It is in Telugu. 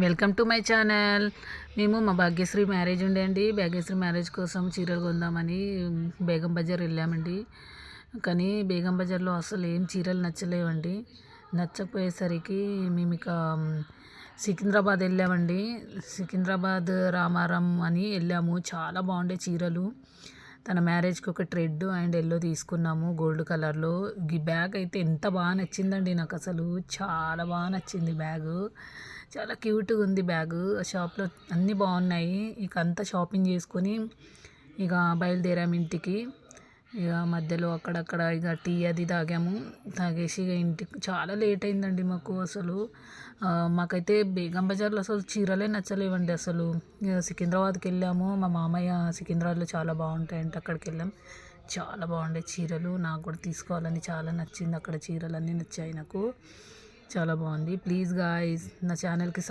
Welcome to my channel. మేము మా భాగ్యశ్రీ మ్యారేజ్ ఉండే అండి. భాగ్యశ్రీ మ్యారేజ్ కోసం చీరలు కొందామని బేగం బజార్ వెళ్ళామండి. కానీ బేగం బజార్లో అసలు ఏం చీరలు నచ్చలేవండి. నచ్చకపోయేసరికి మేము ఇక సికింద్రాబాద్ వెళ్ళామండి. సికింద్రాబాద్ రామారం అని వెళ్ళాము. చాలా బాగుండే చీరలు. తన మ్యారేజ్కి ఒక రెడ్ అండ్ ఎల్లో తీసుకున్నాము గోల్డ్ కలర్లో. ఈ బ్యాగ్ అయితే ఎంత బాగా నచ్చిందండి నాకు, అసలు చాలా బాగా నచ్చింది బ్యాగు. చాలా క్యూట్గా ఉంది బ్యాగు. షాప్లో అన్నీ బాగున్నాయి. ఇక అంతా షాపింగ్ చేసుకొని ఇక బయలుదేరాము ఇంటికి. ఇక మధ్యలో అక్కడక్కడ ఇక టీ అది తాగాము. తాగేసి ఇక ఇంటికి చాలా లేట్ అయిందండి మాకు. అసలు మాకైతే బేగం బజార్లో అసలు చీరలే నచ్చలేవండి అసలు. ఇక సికింద్రాబాద్కి వెళ్ళాము. మా మామయ్య సికింద్రాబాద్లో చాలా బాగుంటాయంటే అక్కడికి వెళ్ళాం. చాలా బాగుండే చీరలు. నాకు కూడా తీసుకోవాలని చాలా నచ్చింది. అక్కడ చీరలు అన్నీ నచ్చాయి నాకు. చాలా బాగుంది. ప్లీజ్ గాయ్స్ నా ఛానల్కి